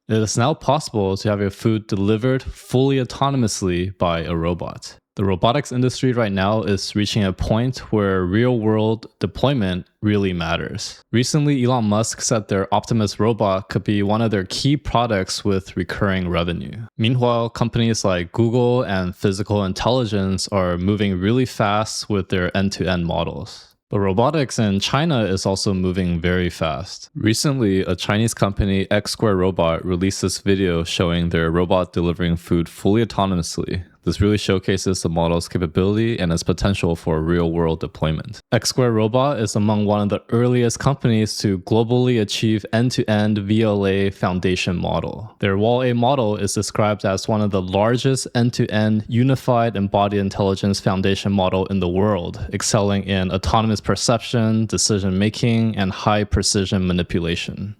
It is now possible to have your food delivered fully autonomously by a robot. The robotics industry right now is reaching a point where real world deployment really matters. Recently, Elon Musk said their Optimus robot could be one of their key products with recurring revenue. Meanwhile, companies like Google and Physical Intelligence are moving really fast with their end-to-end models. But robotics in China is also moving very fast. Recently, a Chinese company, X Square Robot, released this video showing their robot delivering food fully autonomously. This really showcases the model's capability and its potential for real-world deployment. X Square Robot is among one of the earliest companies to globally achieve end-to-end VLA foundation model. Their Wall-A model is described as one of the largest end-to-end unified embodied intelligence foundation model in the world, excelling in autonomous perception, decision-making, and high-precision manipulation.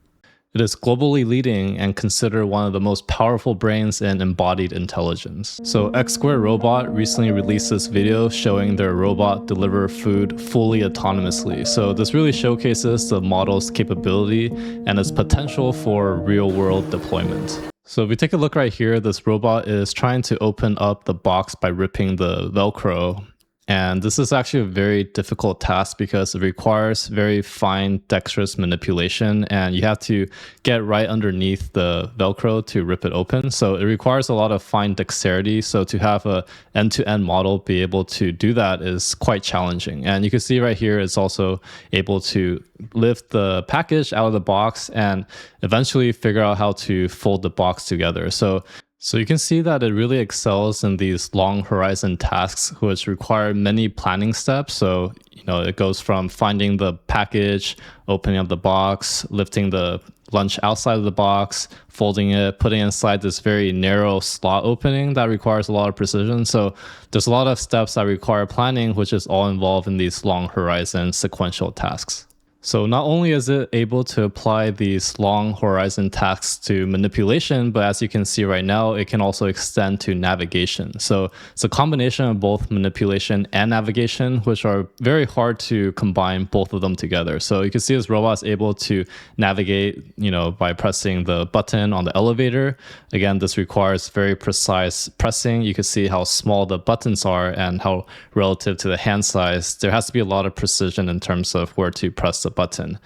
It is globally leading and considered one of the most powerful brains in embodied intelligence. So X Square Robot recently released this video showing their robot deliver food fully autonomously. So this really showcases the model's capability and its potential for real-world deployment. So if we take a look right here, this robot is trying to open up the box by ripping the Velcro. And this is actually a very difficult task because it requires very fine, dexterous manipulation, and you have to get right underneath the Velcro to rip it open. So it requires a lot of fine dexterity. So to have a end-to-end model be able to do that is quite challenging. And you can see right here, it's also able to lift the package out of the box and eventually figure out how to fold the box together. So you can see that it really excels in these long horizon tasks, which require many planning steps. So, it goes from finding the package, opening up the box, lifting the lunch outside of the box, folding it, putting it inside this very narrow slot opening that requires a lot of precision. So there's a lot of steps that require planning, which is all involved in these long horizon sequential tasks. So not only is it able to apply these long horizon tasks to manipulation, but as you can see right now, it can also extend to navigation. So it's a combination of both manipulation and navigation, which are very hard to combine both of them together. So you can see this robot is able to navigate, by pressing the button on the elevator. Again, this requires very precise pressing. You can see how small the buttons are and how relative to the hand size, there has to be a lot of precision in terms of where to press the button.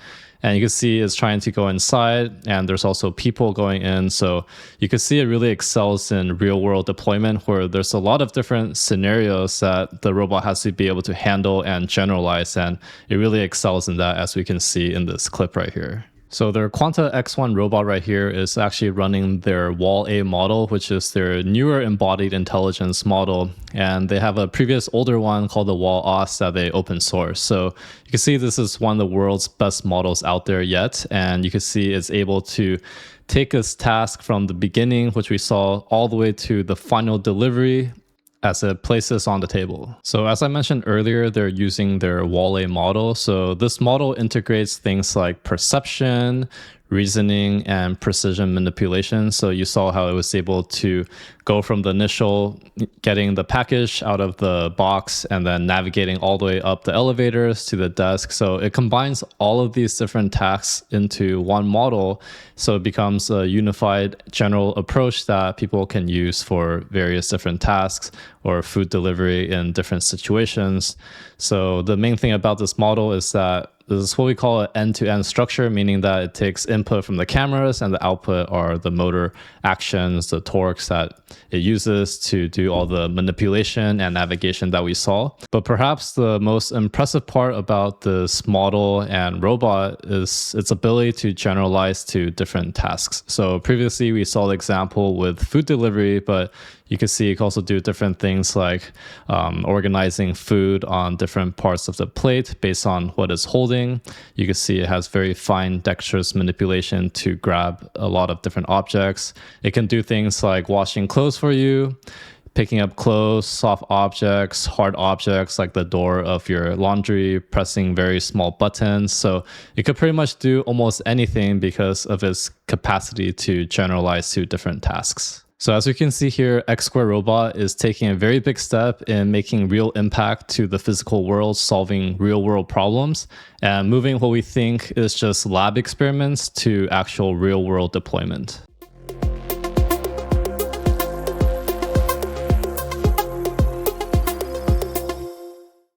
And you can see it's trying to go inside, and there's also people going in. So you can see it really excels in real world deployment, where there's a lot of different scenarios that the robot has to be able to handle and generalize. And it really excels in that, as we can see in this clip right here. So their Quanta X1 robot right here is actually running their Wall-A model, which is their newer embodied intelligence model. And they have a previous older one called the Wall-OS that they open source. So you can see this is one of the world's best models out there yet. And you can see it's able to take this task from the beginning, which we saw, all the way to the final delivery as it places on the table. So as I mentioned earlier, they're using their Wall-A model. So this model integrates things like perception, reasoning, and precision manipulation. So you saw how it was able to go from the initial getting the package out of the box and then navigating all the way up the elevators to the desk. So it combines all of these different tasks into one model. So it becomes a unified general approach that people can use for various different tasks or food delivery in different situations. So the main thing about this model is that this is what we call an end-to-end structure, meaning that it takes input from the cameras and the output are the motor actions, the torques that it uses to do all the manipulation and navigation that we saw. But perhaps the most impressive part about this model and robot is its ability to generalize to different tasks. So previously we saw the example with food delivery, but you can see it can also do different things like organizing food on different parts of the plate based on what it's holding. You can see it has very fine dexterous manipulation to grab a lot of different objects. It can do things like washing clothes for you, picking up clothes, soft objects, hard objects like the door of your laundry, pressing very small buttons. So it could pretty much do almost anything because of its capacity to generalize to different tasks. So as we can see here, X Square Robot is taking a very big step in making real impact to the physical world, solving real world problems, and moving what we think is just lab experiments to actual real world deployment.